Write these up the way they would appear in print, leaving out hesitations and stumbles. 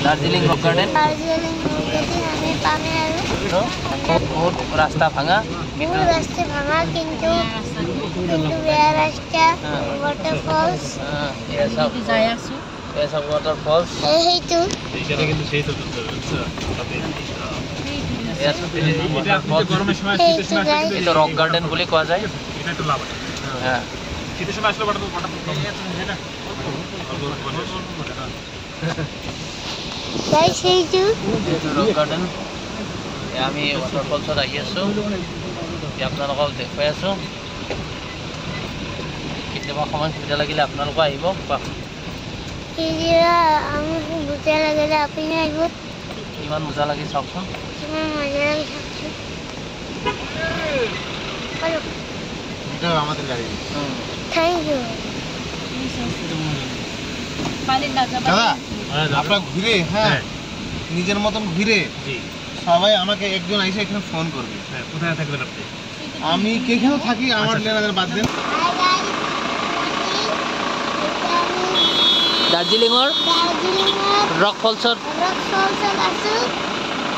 Darjeeling rock garden বহুত রাস্তা ভাঙা কিন্তু রাস্তা ওয়াটারফলস এসব ওয়াটারফলস এইটো রক গার্ডেন বলে কোয়া যায় হ্যাঁ শীতের সময় আসলে রক গার্ডেন আমি ওয়াটারফলছত আহি আছো আপোনালোকক দেখুৱাই আছো কেতিয়াবা সময় সুবিধা লাগিলে আপোনালোক আহিব কিমান মজা লাগি চাওকচোন আমাদের গাড়ি থ্যাংক ইউ দাদা আপনারা ঘুরে হ্যাঁ নিজের মতন ঘুরে সবাই আমাকে একজন এসে এখানে ফোন করবে কোথায় থাকবেন আপনি আমি কেখানে থাকি আমার লেনাদের বাদ দেন দাৰ্জিলিঙৰ ৰক ফলছৰ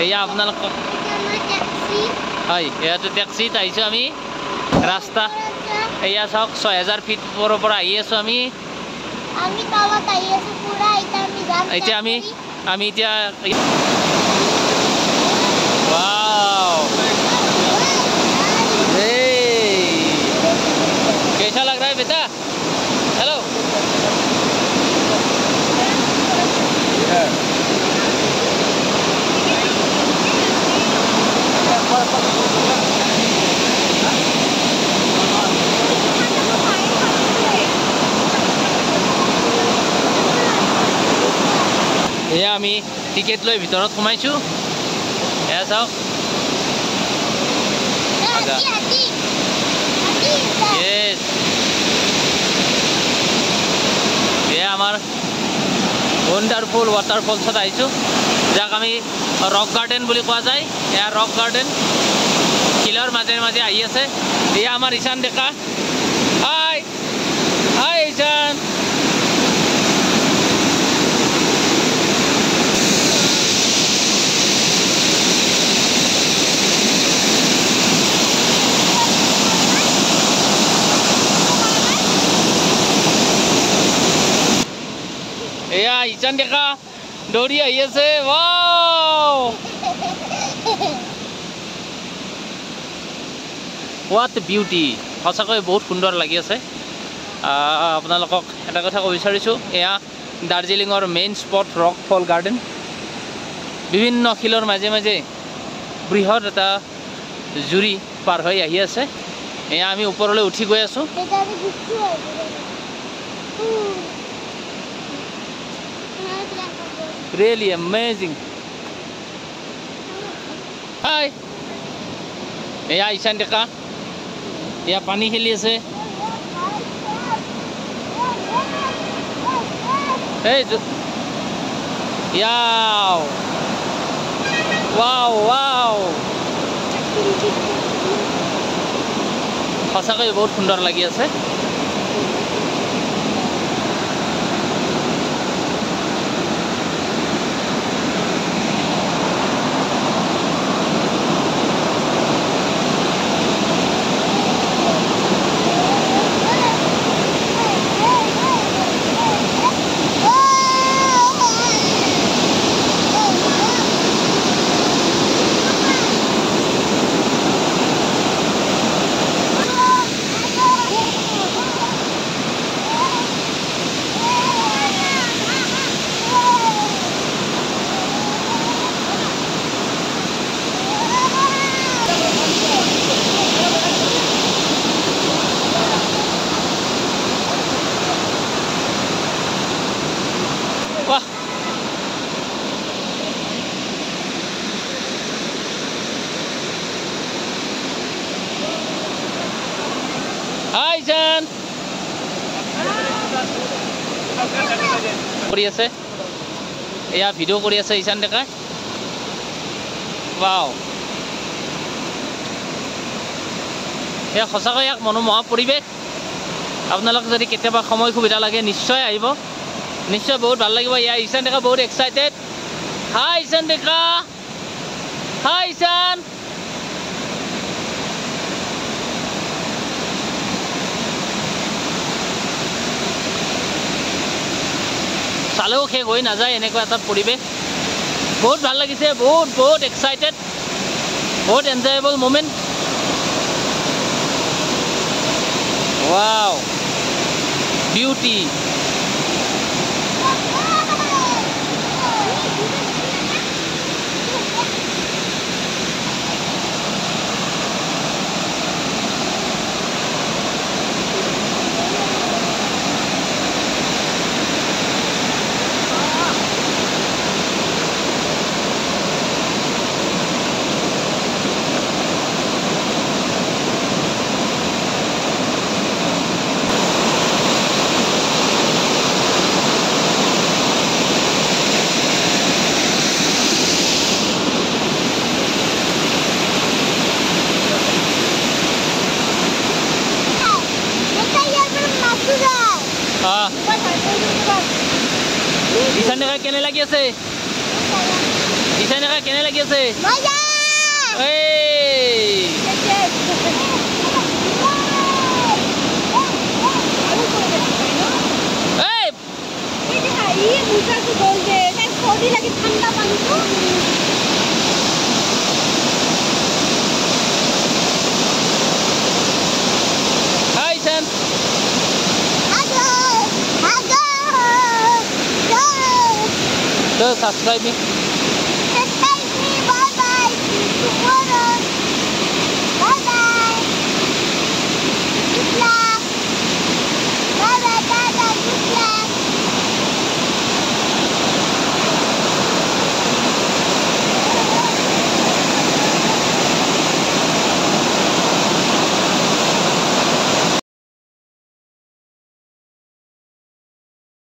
এয়া আপোনালোক হয় এয়াতো টেক্সিত আহিছোঁ আমি ৰাস্তা এয়া চাওক 6000 ফিট ওপৰৰ পৰা আহি আছোঁ আমি এতিয়া আমি এতিয়া वाओ कैसा लग रहा है बेटा हेलो এয়া আমি টিকেট লৈ ভিতৰত সোমাইছো এয়া চাওক Yes. এয়া আমাৰ ওয়ান্ডাৰফুল ওয়াটাৰফলছত আহিছোঁ যাক আমি ৰক গাৰ্ডেন বুলি কোৱা যায় এয়া ৰক গাৰ্ডেন শিলৰ মাজে মাজে আহি আছে এয়া আমাৰ ঈশান ডেকা হাই হাই ঈশান এয়া ঈশান ডেকা দৌৰি আহি আছে ওয়াও হোৱাট বিউটি সঁচাকৈ বহুত সুন্দৰ লাগি আছে আপোনালোকক এটা কথা ক'ব বিচাৰিছোঁ এয়া দাৰ্জিলিঙৰ মেইন স্পট ৰক ফল গাৰ্ডেন বিভিন্ন শিলৰ মাজে মাজে বৃহৎ এটা জুৰি পাৰ হৈ আহি আছে এয়া আমি ওপৰলৈ উঠি গৈ আছোঁ Really amazing. Hi. Yeah, Ishan Deka. Yeah, pani kheli ase. Hey. Yeah. Wow, wow. সঁচাকৈ বহুত সুন্দৰ লাগি আছে Hi, Jan. কৰি আছে এয়া ভিডিও কৰি আছে ঈশান ডেকা ওয়াও এয়া সঁচাকৈ এক মনোমোহা পৰিৱেশ আপোনালোক যদি কেতিয়াবা সময় সুবিধা লাগে নিশ্চয় আহিব নিশ্চয় বহুত ভাল লাগিব ইয়া ঈশান ডেকা বহুত এক্সাইটেড হাই ঈশান ডেকা হাই ঈশান চালেও শেষ হৈ নাযায় এনেকুৱা এটা পৰিৱেশ বহুত ভাল লাগিছে বহুত বহুত এক্সাইটেড বহুত এনজয়েবল মোমেন্ট ওয়াও বিউটি ঈশান ডেকা কেনে লাগি আছে ঈশান ডেকা কেনে লাগি আছে subscribe me. Subscribe me. Bye bye.